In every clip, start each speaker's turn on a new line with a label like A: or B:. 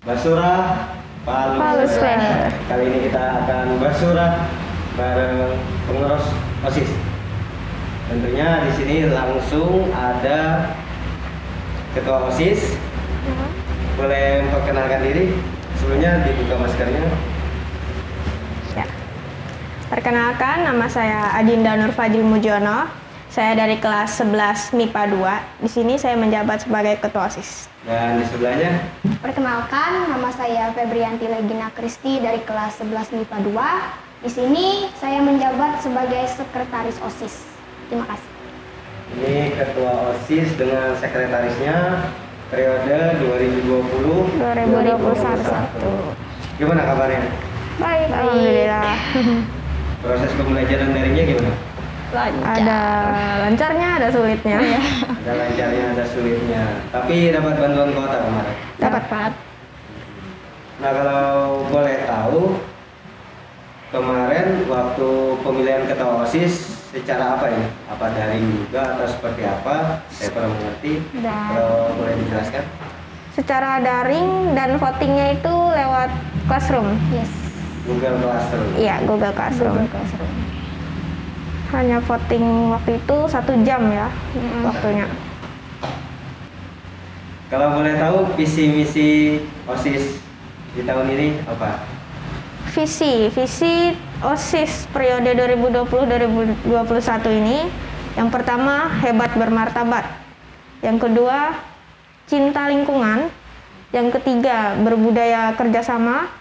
A: Basura Palu Square. Kali ini kita akan basura bareng pengurus OSIS. Tentunya di sini langsung ada Ketua OSIS. Boleh memperkenalkan diri? Sebelumnya dibuka maskernya.
B: Ya. Perkenalkan, nama saya Adinda Nurfadil Mujono. Saya dari kelas 11 MIPA 2. Di sini saya menjabat sebagai Ketua OSIS.
A: Dan di sebelahnya?
C: Perkenalkan, nama saya Febrianti Legina Kristi dari kelas 11 MIPA 2. Di sini saya menjabat sebagai Sekretaris OSIS. Terima kasih.
A: Ini Ketua OSIS dengan sekretarisnya periode 2020-2021. Gimana kabarnya?
B: Baik, alhamdulillah.
A: Proses pembelajaran daringnya gimana?
B: Lancar. Ada lancarnya, ada sulitnya.
A: Ada lancarnya, ada sulitnya. Tapi dapat bantuan kuota kemarin?
B: Dapat.
A: Nah, kalau boleh tahu, kemarin waktu pemilihan ketua OSIS secara apa ya? Apa daring juga atau seperti apa? Saya kurang mengerti. Kalau boleh dijelaskan?
B: Secara daring dan votingnya itu lewat Classroom.
C: Yes.
A: Google Classroom.
B: Iya, Google Classroom. Hanya voting waktu itu 1 jam ya waktunya.
A: Kalau boleh tahu visi misi OSIS di tahun ini apa?
B: Visi OSIS periode 2020-2021 ini, yang pertama hebat bermartabat, yang kedua cinta lingkungan, yang ketiga berbudaya kerjasama,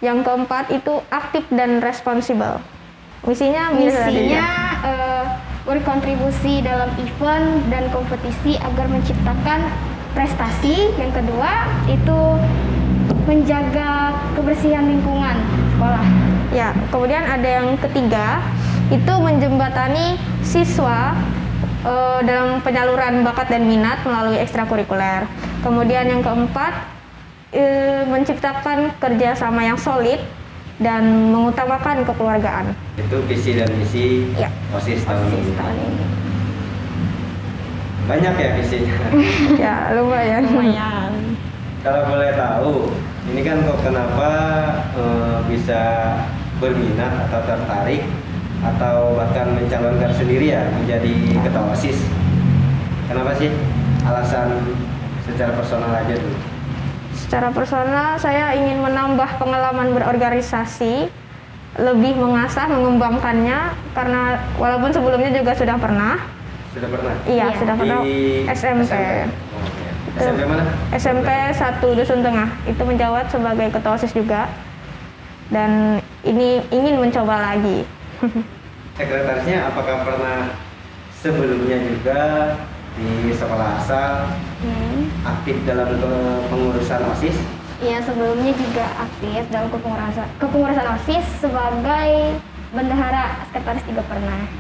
B: yang keempat itu aktif dan responsibel. Misinya
C: berkontribusi dalam event dan kompetisi agar menciptakan prestasi. Yang kedua itu menjaga kebersihan lingkungan sekolah.
B: Ya, kemudian ada yang ketiga itu menjembatani siswa dalam penyaluran bakat dan minat melalui ekstrakurikuler. Kemudian yang keempat menciptakan kerjasama yang solid dan mengutamakan kekeluargaan.
A: Itu visi dan misi OSIS tahun ini. Banyak ya visinya?
B: Ya, lumayan.
A: Kalau boleh tahu, ini kan kok kenapa bisa berminat atau tertarik atau bahkan mencalonkan sendiri ya menjadi ketua OSIS? Kenapa sih? Alasan secara personal aja dulu.
B: Secara personal, saya ingin menambah pengalaman berorganisasi, lebih mengasah, mengembangkannya, karena walaupun sebelumnya juga sudah pernah.
A: Sudah pernah?
B: Iya, sudah pernah. SMP.
A: SMP mana?
B: SMP 1 Dusun Tengah. Itu menjawab sebagai ketua OSIS juga. Dan ini ingin mencoba lagi.
A: Sekretarisnya apakah pernah sebelumnya juga di sekolah asal aktif dalam kepengurusan OSIS?
C: Iya, sebelumnya juga aktif dalam kepengurusan OSIS sebagai bendahara, sekretaris juga pernah.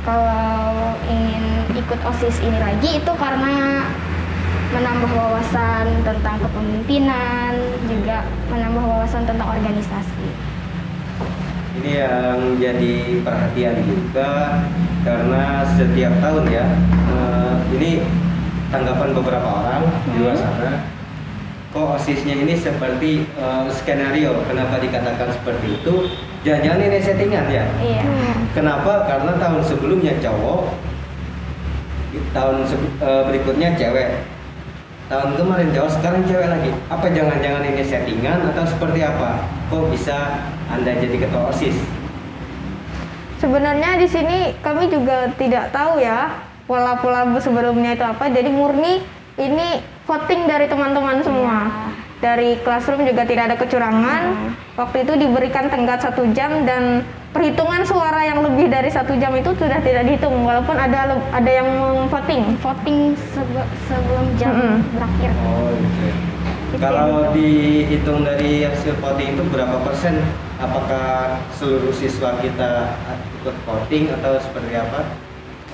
C: Kalau ingin ikut OSIS ini lagi itu karena menambah wawasan tentang kepemimpinan, juga menambah wawasan tentang organisasi.
A: Ini yang jadi perhatian juga karena setiap tahun ya, ini tanggapan beberapa orang di luar sana, kok OSISnya ini seperti skenario. Kenapa dikatakan seperti itu? Jangan-jangan ini settingan ya?
C: Iya.
A: Kenapa? Karena tahun sebelumnya cowok, tahun berikutnya cewek, tahun kemarin cowok, sekarang cewek lagi. Apa jangan-jangan ini settingan atau seperti apa? Kok bisa Anda jadi ketua OSIS?
B: Sebenarnya di sini kami juga tidak tahu ya pola-pola sebelumnya itu apa. Jadi murni ini voting dari teman-teman semua. Dari Classroom juga tidak ada kecurangan. Waktu itu diberikan tenggat 1 jam dan perhitungan suara yang lebih dari 1 jam itu sudah tidak dihitung. Walaupun ada yang voting
C: sebelum jam berakhir.
A: Oh, gitu. Kalau dihitung dari hasil voting itu berapa persen? Apakah seluruh siswa kita ikut voting atau seperti apa?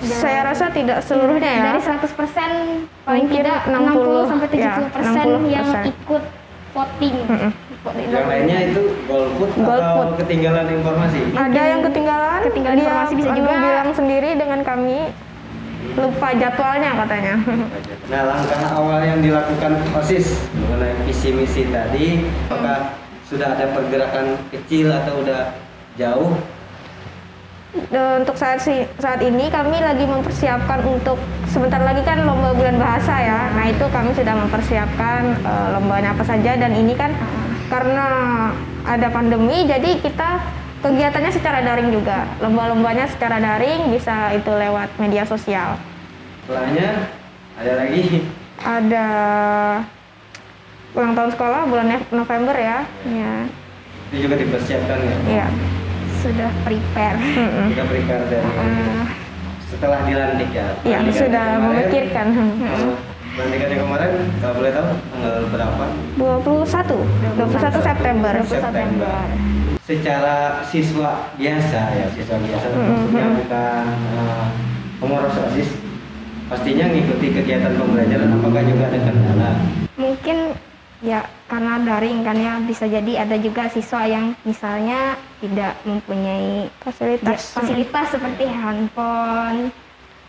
B: Saya rasa tidak seluruhnya ya.
C: Dari 100% paling tidak 60 sampai 70% yang ikut voting.
A: Yang lainnya itu golput atau ketinggalan informasi?
B: Ada yang ketinggalan
C: informasi bisa juga
B: bilang sendiri dengan kami. lupa jadwalnya katanya.
A: Nah, langkah awal yang dilakukan OSIS mengenai visi misi tadi, apakah sudah ada pergerakan kecil atau udah jauh?
B: Untuk saat ini kami lagi mempersiapkan untuk sebentar lagi kan lomba bulan bahasa ya. Nah itu kami sudah mempersiapkan lombanya apa saja, dan ini kan karena ada pandemi jadi kita kegiatannya secara daring juga. Lomba-lombanya secara daring, bisa itu lewat media sosial.
A: Setelahnya ada lagi.
B: Ada ulang tahun sekolah bulan November ya. Ya.
A: Itu juga dipersiapkan ya?
B: Iya.
C: Sudah prepare.
A: Kita prepare dari setelah dilantik ya?
B: Iya, sudah memikirkan.
A: Pelantikannya kemarin, kalau boleh tahu tanggal berapa?
B: 21 September.
A: Secara siswa biasa ya, maksudnya bukan pengurus OSIS, pastinya ngikuti kegiatan pembelajaran, apakah juga ada kendala?
C: Mungkin ya karena daring kan ya, bisa jadi ada juga siswa yang misalnya tidak mempunyai fasilitas seperti handphone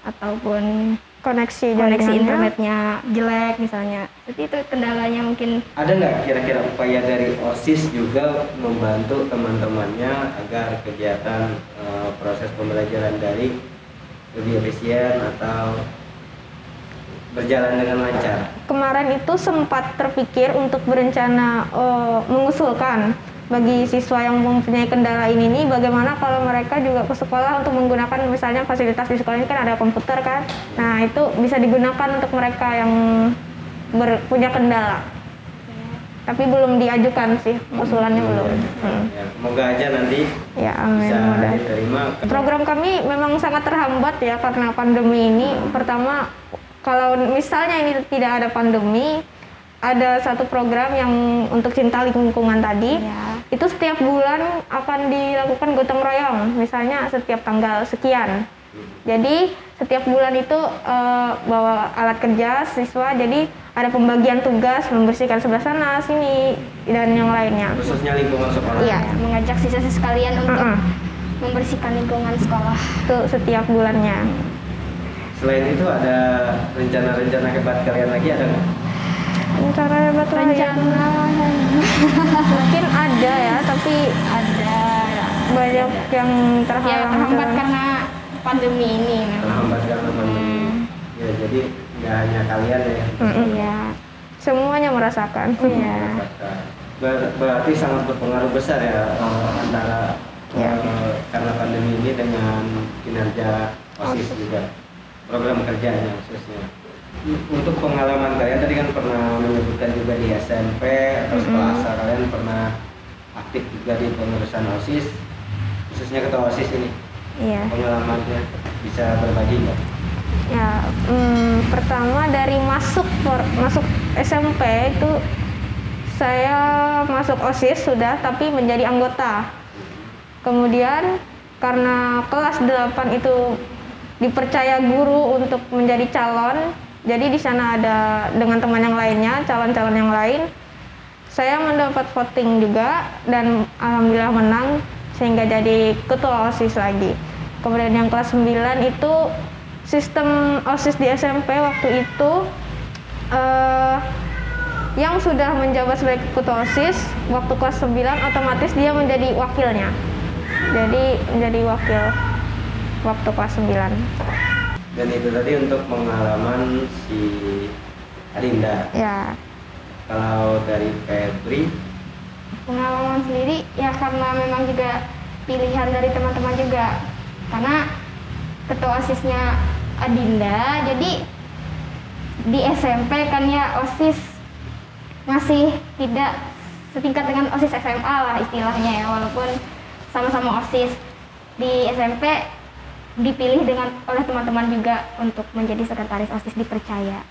C: ataupun koneksi internetnya jelek misalnya. Jadi itu kendalanya mungkin.
A: Ada nggak kira-kira upaya dari OSIS juga membantu teman-temannya agar kegiatan proses pembelajaran daring lebih efisien atau berjalan dengan lancar?
B: Kemarin itu sempat terpikir untuk berencana mengusulkan bagi siswa yang mempunyai kendala ini bagaimana kalau mereka juga ke sekolah untuk menggunakan misalnya fasilitas di sekolah ini kan ada komputer kan. Nah itu bisa digunakan untuk mereka yang punya kendala. Tapi belum diajukan sih, usulannya belum.
A: Ya, semoga aja nanti
B: ya, amin,
A: bisa
B: mudah.
A: diterima.
B: Program kami memang sangat terhambat ya karena pandemi ini. Pertama, kalau misalnya ini tidak ada pandemi, ada satu program yang untuk cinta lingkungan tadi, itu setiap bulan akan dilakukan gotong royong, misalnya setiap tanggal sekian. Jadi setiap bulan itu bawa alat kerja siswa, jadi ada pembagian tugas membersihkan sebelah sana, sini, dan yang lainnya.
A: Khususnya lingkungan sekolah.
B: Iya,
C: mengajak siswa-siswa sekalian untuk membersihkan lingkungan sekolah.
B: Itu setiap bulannya.
A: Selain itu ada rencana-rencana hebat kalian lagi, ada nggak?
B: Rencana hebat
C: Rencana
B: mungkin ada ya, tapi
C: ada
B: banyak yang
C: terhambat karena pandemi ini.
A: Terhambat karena pandemi. Ya, jadi nggak hanya kalian ya.
C: Iya.
B: Semuanya merasakan.
C: Iya.
A: Berarti sangat berpengaruh besar ya antara karena pandemi ini dengan kinerja OSIS juga, program kerjanya khususnya. Untuk pengalaman kalian tadi kan pernah menyebutkan juga di SMP atau sekolah asal kalian pernah aktif juga di pengurusan OSIS, khususnya ketua OSIS ini.
B: Iya.
A: Pengalamannya bisa berbagi nggak?
B: Ya, pertama dari masuk SMP itu saya masuk OSIS sudah, tapi menjadi anggota. Kemudian karena kelas 8 itu dipercaya guru untuk menjadi calon, jadi di sana ada dengan teman yang lainnya, calon-calon yang lain. Saya mendapat voting juga dan alhamdulillah menang sehingga jadi ketua OSIS lagi. Kemudian yang kelas 9 itu sistem OSIS di SMP waktu itu yang sudah menjabat sebagai ketua OSIS waktu kelas 9 otomatis dia menjadi wakilnya. Jadi menjadi wakil waktu kelas 9.
A: Dan itu tadi untuk pengalaman si Adinda.
B: Ya.
A: Kalau dari Febri,
C: pengalaman sendiri ya karena memang juga pilihan dari teman-teman juga. Karena ketua OSISnya Adinda, jadi di SMP kan ya OSIS masih tidak setingkat dengan OSIS SMA lah istilahnya ya, walaupun sama-sama OSIS. Di SMP dipilih oleh teman-teman juga untuk menjadi sekretaris OSIS, dipercaya.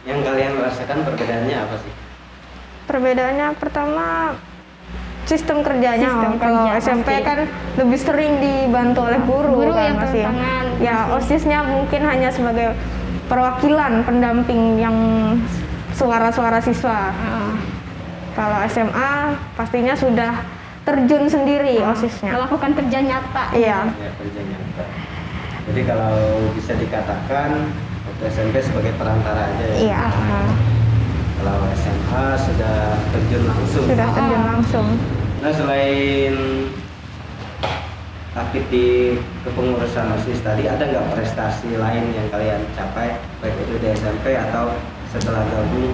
A: Yang kalian rasakan perbedaannya apa sih?
B: Perbedaannya pertama sistem kerjanya. Kalau SMP pasti kan lebih sering dibantu oleh guru kan,
C: yang
B: masih. Ya,
C: masih.
B: OSISnya mungkin hanya sebagai perwakilan pendamping yang suara-suara siswa. Kalau SMA pastinya sudah terjun sendiri OSISnya.
C: Melakukan kerja nyata.
B: Iya.
A: Ya, kerja nyata. Jadi kalau bisa dikatakan waktu SMP sebagai perantara aja ya.
B: Iya.
A: Kalau SMA sudah terjun langsung.
B: Sudah terjun langsung.
A: Nah, selain aktif di kepengurusan OSIS tadi, ada nggak prestasi lain yang kalian capai, baik itu di SMP atau setelah gabung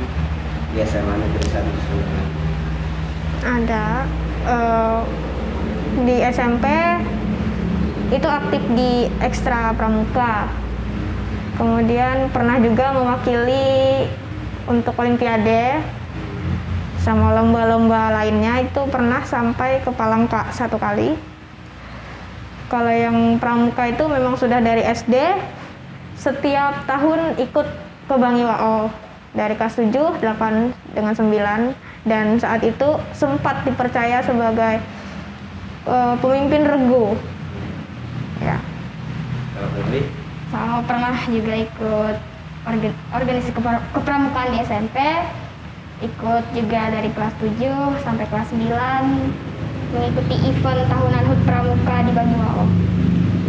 A: di SMA Negeri 1 Sungai?
B: Ada. Di SMP itu aktif di ekstra pramuka. Kemudian pernah juga mewakili untuk olimpiade sama lomba-lomba lainnya, itu pernah sampai ke Palangka 1 kali. Kalau yang pramuka itu memang sudah dari SD, setiap tahun ikut ke Bangiwao dari kelas 7, 8 dengan 9, dan saat itu sempat dipercaya sebagai pemimpin regu. Ya.
A: Kalau Febri?
C: Sama pernah juga ikut organisasi kepramukaan di SMP, ikut juga dari kelas 7 sampai kelas 9, mengikuti event tahunan HUT Pramuka di Banyuwangi.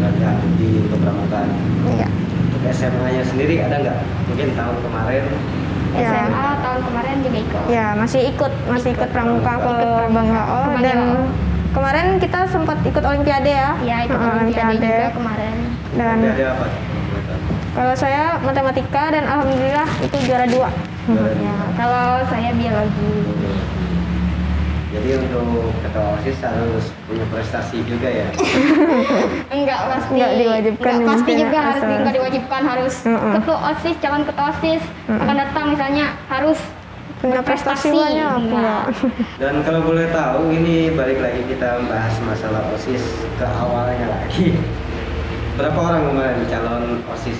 A: Berarti aktif di kepramukaan.
B: Iya.
A: Untuk SMA-nya sendiri ada nggak? Mungkin tahun kemarin.
B: Ya.
C: SMA tahun kemarin juga ikut.
B: Ya, masih ikut pramuka ke Bangiwao, dan kemarin kita sempat ikut olimpiade ya.
C: Ya, ikut olimpiade juga kemarin.
B: Dan
A: Ada apa?
B: kalau saya matematika dan alhamdulillah itu juara 2.
C: Ya, kalau saya biologi.
A: Jadi untuk ketua OSIS harus punya prestasi juga ya.
C: Enggak pasti.
B: Enggak diwajibkan,
C: Enggak pasti
B: mungkin
C: juga
B: asal.
C: harus enggak diwajibkan harus ketua OSIS, calon ketua OSIS akan datang misalnya harus
B: Punya prestasi banyak.
C: Enggak.
A: Dan kalau boleh tahu, ini balik lagi kita membahas masalah OSIS ke awalnya lagi. Berapa orang kemarin calon OSIS?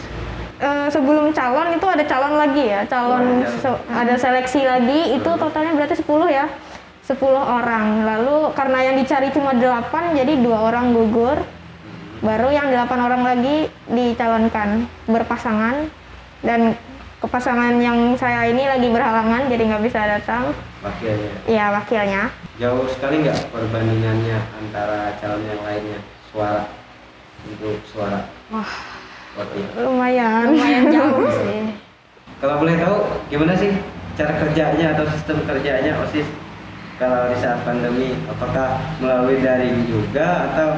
B: Sebelum calon itu ada calon lagi ya, ada seleksi lagi, itu totalnya berarti 10 ya, 10 orang. Lalu karena yang dicari cuma 8, jadi 2 orang gugur, baru yang 8 orang lagi dicalonkan berpasangan, dan kepasangan yang saya ini lagi berhalangan jadi nggak bisa datang.
A: Wakilnya.
B: Iya, wakilnya.
A: Jauh sekali nggak perbandingannya antara calon yang lainnya, suara untuk suara?
B: Wah,
A: Wakil.
B: lumayan
C: Jauh sih.
A: Kalau boleh tahu, gimana sih cara kerjanya atau sistem kerjanya OSIS kalau di saat pandemi? Apakah melalui daring juga atau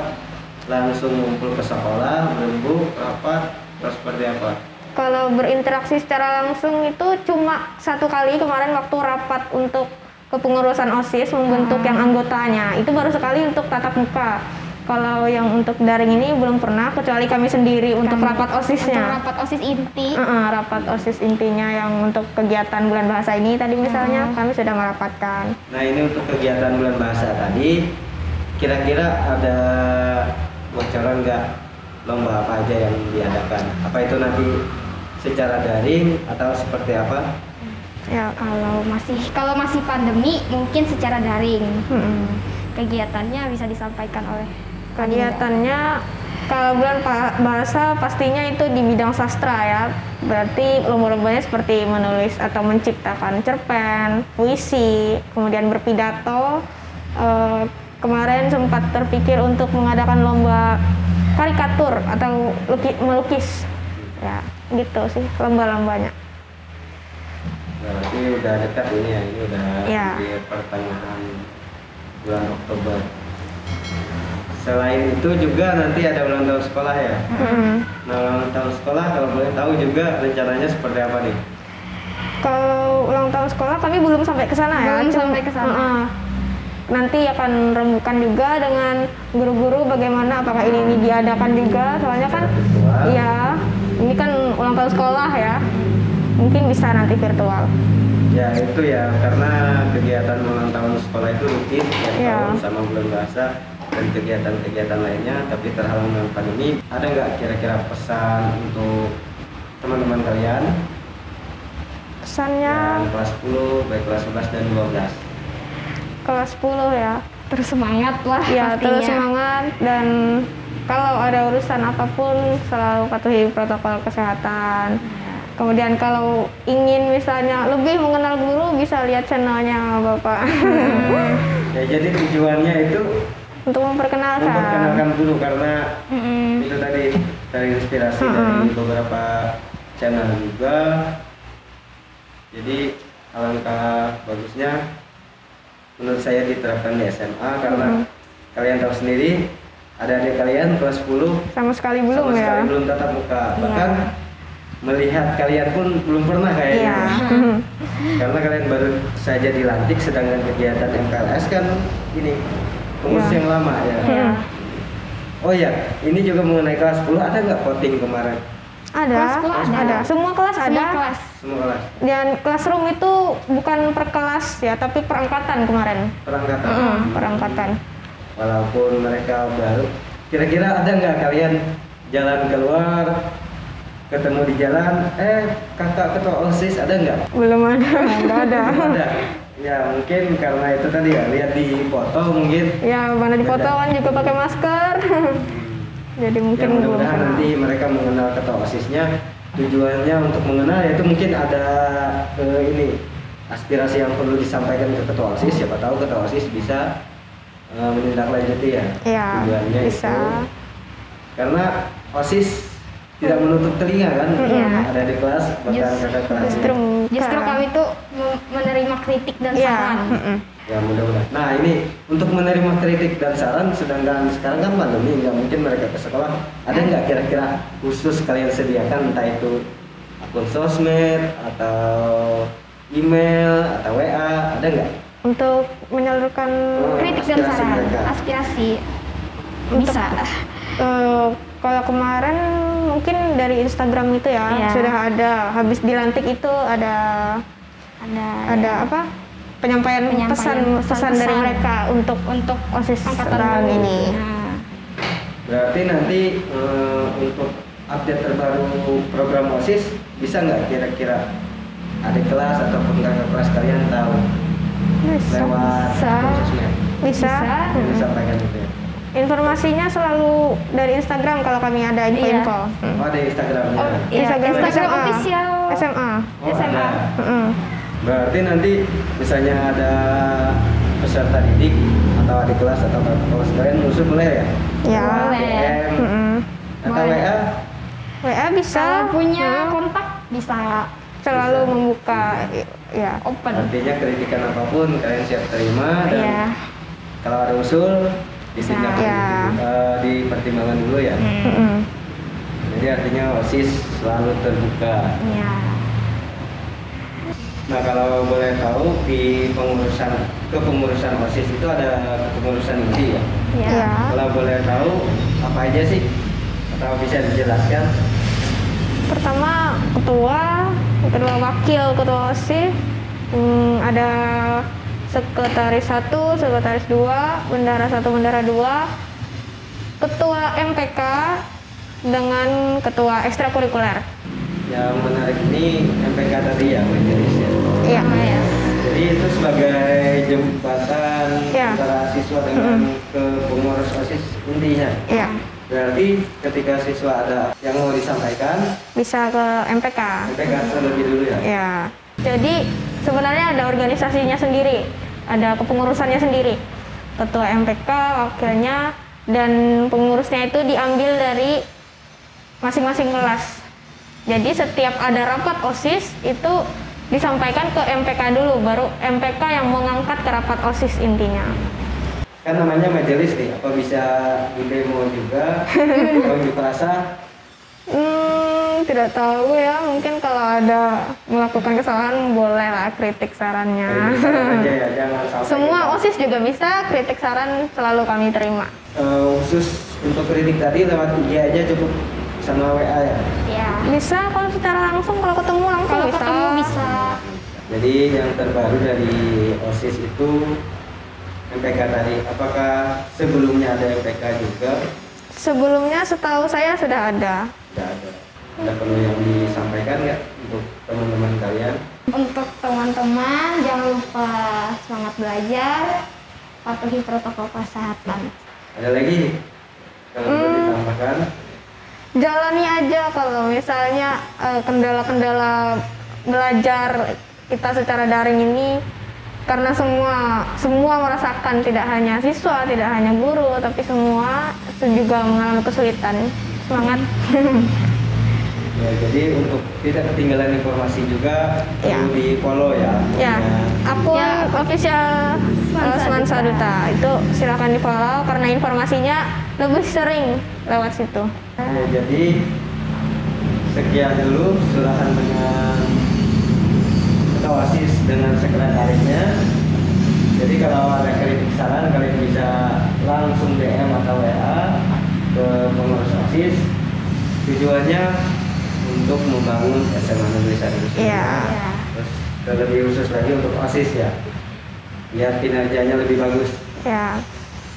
A: langsung ngumpul ke sekolah, berembuk, rapat, atau seperti apa?
B: Kalau berinteraksi secara langsung itu cuma 1 kali kemarin waktu rapat untuk kepengurusan OSIS membentuk yang anggotanya. Itu baru sekali untuk tatap muka. Kalau yang untuk daring ini belum pernah, kecuali kami sendiri untuk rapat OSISnya.
C: Untuk rapat OSIS inti.
B: Rapat OSIS intinya yang untuk kegiatan bulan bahasa ini tadi misalnya kami sudah merapatkan.
A: Nah, ini untuk kegiatan bulan bahasa tadi, kira-kira ada bocoran nggak lomba apa aja yang diadakan? Apa itu nanti secara daring atau seperti apa?
B: Ya,
C: Kalau masih pandemi mungkin secara daring.
B: mm-mm.
C: Kegiatannya bisa disampaikan oleh
B: Kegiatannya kalau bulan bahasa pastinya itu di bidang sastra ya. Berarti lomba-lombanya seperti menulis atau menciptakan cerpen, puisi, kemudian berpidato. Kemarin sempat terpikir untuk mengadakan lomba karikatur atau melukis. Ya, gitu sih lomba-lombanya.
A: Berarti udah dekat ini ya, ini udah
B: Ya.
A: di pertengahan bulan Oktober. Selain itu juga nanti ada ulang tahun sekolah ya. Nah, ulang tahun sekolah kalau boleh tahu juga rencananya seperti apa nih?
B: Kalau ulang tahun sekolah kami belum sampai ke sana ya.
C: Belum sampai ke sana.
B: Nanti akan rembukan juga dengan guru-guru bagaimana apakah ini diadakan juga. Soalnya kan iya, ini kan ulang tahun sekolah ya. Mungkin bisa nanti virtual.
A: Ya itu ya, karena kegiatan ulang tahun sekolah itu rutin tiap
B: Ya.
A: tahun sama bulan bahasa dan kegiatan-kegiatan lainnya, tapi terhalang dengan pandemi. Ada nggak kira-kira pesan untuk teman-teman kalian
B: Pesannya
A: yang kelas 10, baik kelas 11 dan 12?
B: kelas 10 ya.
C: terus semangat lah
B: Ya,
C: pastinya.
B: terus semangat, dan kalau ada urusan apapun selalu patuhi protokol kesehatan. Kemudian kalau ingin misalnya lebih mengenal guru bisa lihat channelnya Bapak.
A: Ya jadi tujuannya itu
B: Untuk
A: memperkenalkan dulu karena itu tadi dari inspirasi dari beberapa channel juga. Jadi alangkah bagusnya menurut saya diterapkan di SMA karena kalian tahu sendiri ada adik kalian kelas 10
B: sama sekali belum
A: sama
B: ya.
A: sekali belum tatap muka, bahkan melihat kalian pun belum pernah kayaknya. Karena kalian baru saja dilantik, sedangkan kegiatan MKLS kan ini pengurus yang lama ya. Oh ya, ini juga mengenai kelas 10, ada nggak voting kemarin?
B: Ada. Semua kelas ada.
A: Semua kelas.
B: Dan classroom itu bukan per kelas ya, tapi per angkatan kemarin. Per angkatan.
A: Walaupun mereka baru, kira-kira ada nggak kalian jalan keluar, ketemu di jalan, kakak ketua OSIS ada nggak?
B: Belum ada. Nggak ada.
A: Belum ada. Ya mungkin karena itu tadi ya, lihat di foto mungkin.
B: Ya mana di foto kan juga pakai masker. Jadi mungkin
A: ya, mudah-mudahan nanti mereka mengenal ketua OSISnya. Tujuannya untuk mengenal yaitu mungkin ada ini aspirasi yang perlu disampaikan ke ketua OSIS. Siapa tahu ketua OSIS bisa menindaklanjuti ya. Tujuannya
B: bisa.
A: itu karena OSIS tidak menutup telinga kan, ada di kelas bahkan kakak kelas.
C: Justru kami tuh menerima kritik dan saran.
A: Ya mudah-mudahan. Nah ini untuk menerima kritik dan saran, sedangkan sekarang kan pandemi nggak mungkin mereka ke sekolah. Ada nggak kira-kira khusus kalian sediakan, entah itu akun sosmed atau email atau WA, ada nggak?
B: Untuk menyalurkan
C: kritik dan saran, aspirasi bisa.
B: Kalau kemarin mungkin dari Instagram itu ya, sudah ada. Habis dilantik itu ada apa? Penyampaian pesan dari mereka untuk OSIS angkatan ini.
A: Berarti nanti untuk update terbaru program OSIS bisa nggak kira-kira adik kelas ataupun kakak kelas kalian tahu lewat sosmed?
B: Bisa.
A: Disampaikan itu ya.
B: Informasinya selalu dari Instagram kalau kami ada info-info.
A: Oh, ada Instagramnya.
B: Instagram
C: official
B: SMA.
C: SMA.
A: Berarti nanti misalnya ada peserta didik atau adik kelas atau kakak kelas kalian musuh boleh ya?
B: Ya.
A: DM atau WA?
B: WA bisa.
C: Kalau punya kontak bisa.
B: Selalu membuka ya,
C: open.
A: Artinya kritikan apapun kalian siap terima dan kalau ada usul dipertimbangkan dulu ya. Jadi artinya OSIS selalu terbuka. Nah kalau boleh tahu di kepengurusan OSIS itu ada kepengurusan inti ya? Kalau boleh tahu apa aja sih? Atau bisa dijelaskan?
B: Pertama ketua, kedua wakil ketua OSIS, ada sekretaris 1, sekretaris 2, bendara 1, bendara 2, ketua MPK dengan ketua ekstrakurikuler.
A: Yang menarik ini MPK tadi ya, majelis ya.
B: Iya.
A: Jadi itu sebagai jembatan antara siswa dengan pengurus OSIS intinya.
B: Iya.
A: Berarti ketika siswa ada yang mau disampaikan
B: bisa ke MPK.
A: MPK terlebih dulu ya.
B: Iya. Jadi sebenarnya ada organisasinya sendiri, ada kepengurusannya sendiri. Ketua MPK, wakilnya, dan pengurusnya itu diambil dari masing-masing kelas. Jadi setiap ada rapat OSIS itu disampaikan ke MPK dulu, baru MPK yang mengangkat ke rapat OSIS intinya.
A: Kan namanya majelis nih, apa bisa di demo juga, kalau unjuk rasa?
B: Tidak tahu ya, mungkin kalau ada melakukan kesalahan boleh lah kritik sarannya.
A: Saran aja ya, jangan sampai
B: semua OSIS juga bisa, kritik saran selalu kami terima.
A: Khusus untuk kritik tadi lewat IG aja cukup sama WA ya?
C: Iya.
B: Bisa kalau secara langsung, kalau ketemu langsung
C: Kalau
B: bisa.
C: ketemu bisa.
A: Jadi yang terbaru dari OSIS itu MPK tadi, apakah sebelumnya ada MPK juga?
B: Sebelumnya setahu saya sudah ada.
A: Sudah ada. Ada perlu yang disampaikan nggak untuk teman-teman kalian?
C: Untuk teman-teman jangan lupa semangat belajar, patuhi protokol kesehatan.
A: Ada lagi kalau boleh ditambahkan?
B: Jalani aja kalau misalnya kendala-kendala belajar kita secara daring ini, karena semua merasakan, tidak hanya siswa, tidak hanya guru, tapi semua juga mengalami kesulitan. Semangat.
A: Ya, jadi untuk tidak ketinggalan informasi juga
B: Ya.
A: perlu di follow ya.
B: Ya, akun
C: Ya,
B: official Semansa Duta itu silakan di follow karena informasinya lebih sering lewat situ.
A: Ya, jadi sekian dulu surahan dengan Ketua OSIS dengan sekretarisnya. Jadi kalau ada kritik saran kalian bisa langsung DM atau WA ke pengurus OSIS. Tujuannya untuk membangun SMA Negeri 1
B: Iya.
A: Terus lebih khusus lagi untuk OSIS ya, biar kinerjanya lebih bagus.
B: Ya,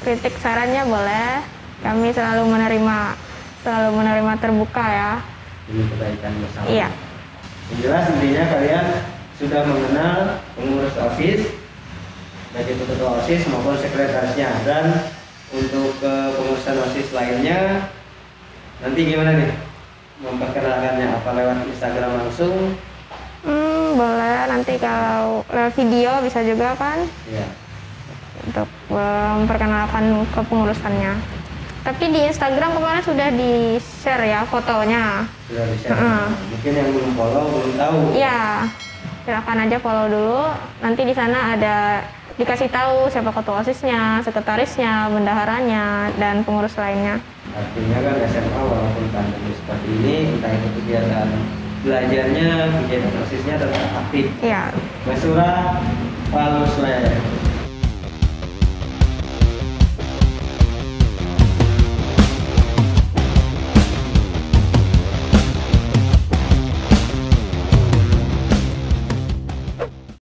B: kritik sarannya boleh. Kami selalu menerima terbuka ya.
A: Ini kebaikan bersama.
B: Iya.
A: Yang jelas intinya kalian sudah mengenal pengurus OSIS, baik itu ketua OSIS maupun sekretarisnya. Dan untuk kepengurusan OSIS lainnya nanti gimana nih? Memperkenalkannya apa lewat Instagram langsung?
B: Boleh nanti kalau lewat video bisa juga kan
A: Iya.
B: untuk memperkenalkan kepengurusannya. Tapi di Instagram kemarin sudah di-share ya fotonya.
A: Sudah bisa.
B: Heeh.
A: Mungkin yang belum follow belum tahu.
B: Iya, silakan aja follow dulu. Nanti di sana ada dikasih tahu siapa ketua OSISnya, sekretarisnya, bendaharanya, dan pengurus lainnya.
A: Artinya kan SMA walaupun pandemi seperti ini, entah itu kegiatan belajarnya, kegiatan OSISnya tetap aktif.
B: Iya,
A: Mesura, Palusle.